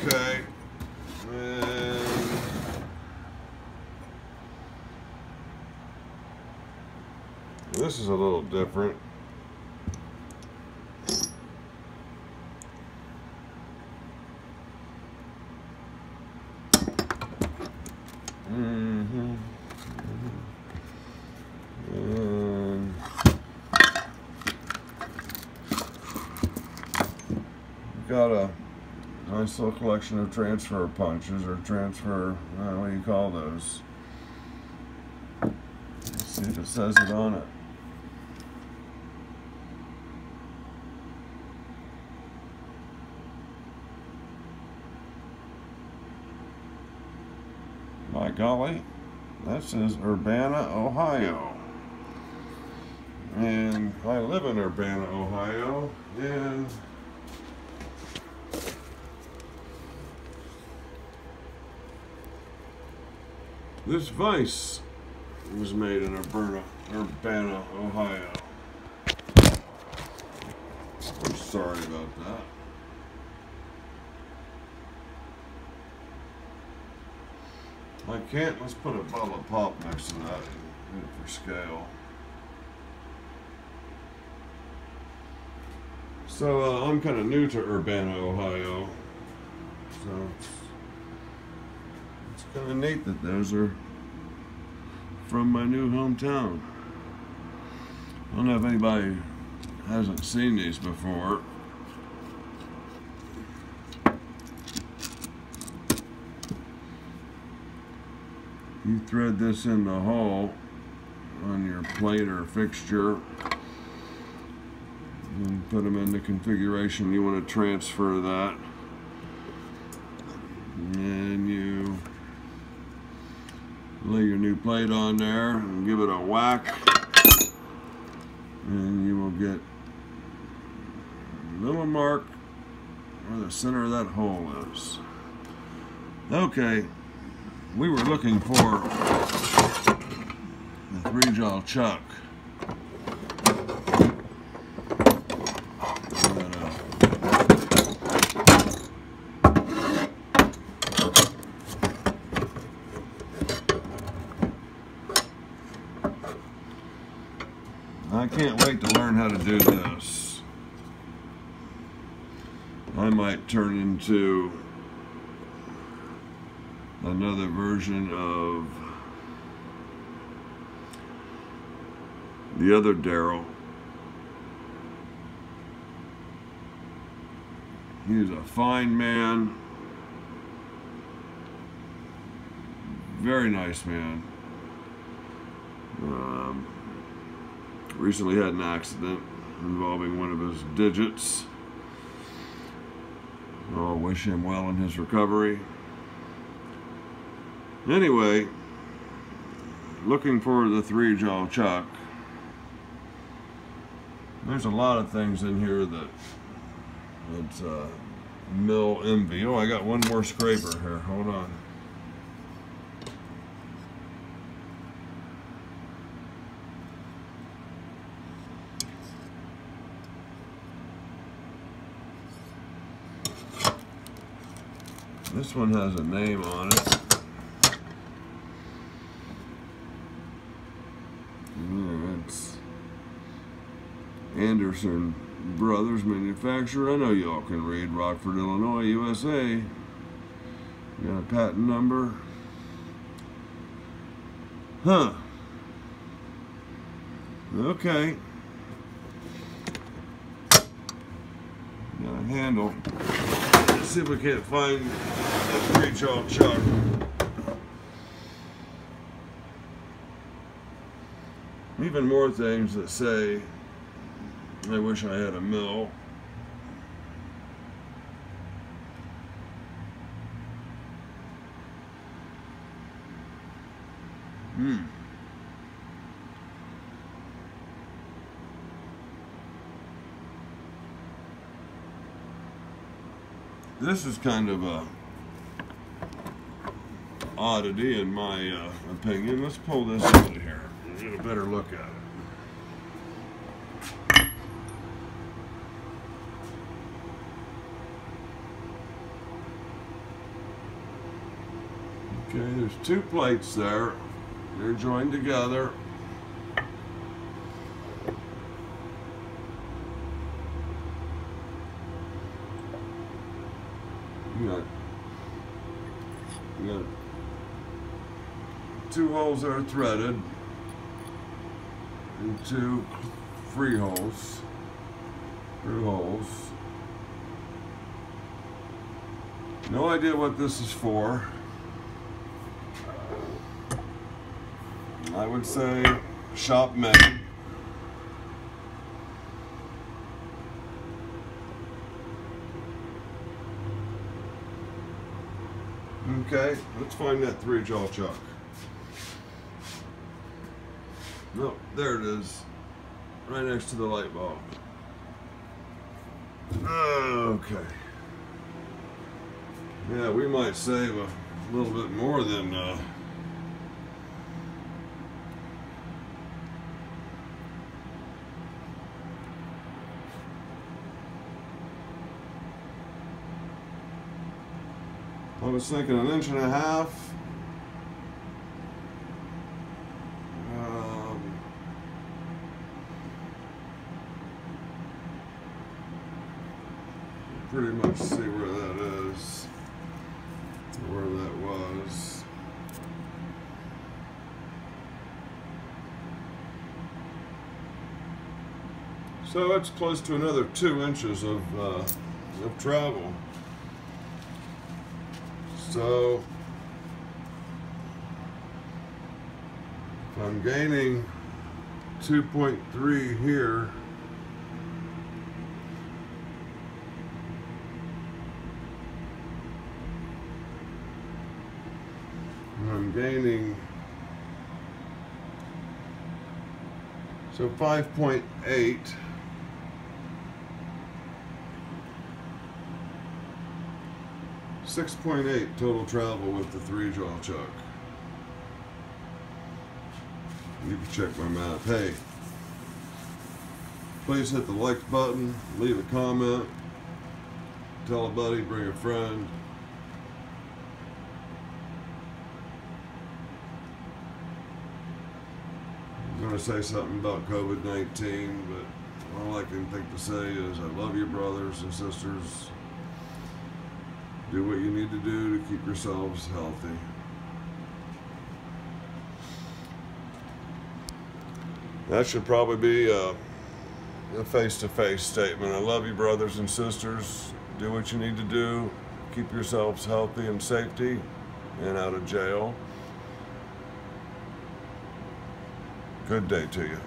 Okay. And this is a little different. And got a nice little collection of transfer punches, or transfer, what do you call those? Let's see if it says it on it. My golly, that says Urbana, Ohio. And I live in Urbana, Ohio, and this vise was made in Urbana, Ohio. I'm sorry about that. I can't. Let's put a bottle of pop next to that for scale. So I'm kind of new to Urbana, Ohio. So it's kind of neat that those are from my new hometown. I don't know if anybody hasn't seen these before. You thread this in the hole on your plate or fixture and put them in the configuration you want to transfer that. And you lay your new plate on there and give it a whack, and you will get a little mark where the center of that hole is. Okay. We were looking for the 3-jaw chuck. I can't wait to learn how to do this. I might turn into another version of the other Daryl. He's a fine man, very nice man. Recently had an accident involving one of his digits. I'll wish him well in his recovery. Anyway, looking for the 3-jaw chuck. There's a lot of things in here that it's mill envy. Oh, I got one more scraper here. Hold on. This one has a name on it. It's Anderson Brothers Manufacturer. I know y'all can read. Rockford, Illinois, USA. Got a patent number. Huh. Okay. Got a handle. Let's see if we can't find the 3-jaw chuck. Even more things that say, I wish I had a mill. This is kind of a oddity in my opinion. Let's pull this out of here and get a better look at it. Okay, there's two plates there. They're joined together. You got two holes that are threaded and two free holes, through holes. No idea what this is for. I would say shop made. Okay, let's find that 3-jaw chuck. No, there it is. Right next to the light bulb. Okay. Yeah, we might save a little bit more than I was thinking 1.5 inches. Pretty much see where that is, where that was. So it's close to another 2 inches of travel. So if I'm gaining 2.3 here, I'm gaining, so 5.8. $6.8 total travel with the 3-jaw chuck. You can check my math. Hey, please hit the like button, leave a comment, tell a buddy, bring a friend. I'm going to say something about COVID-19, but all I can think to say is I love you, brothers and sisters. Do what you need to do to keep yourselves healthy. That should probably be a face-to-face statement. I love you, brothers and sisters. Do what you need to do. Keep yourselves healthy and safety and out of jail. Good day to you.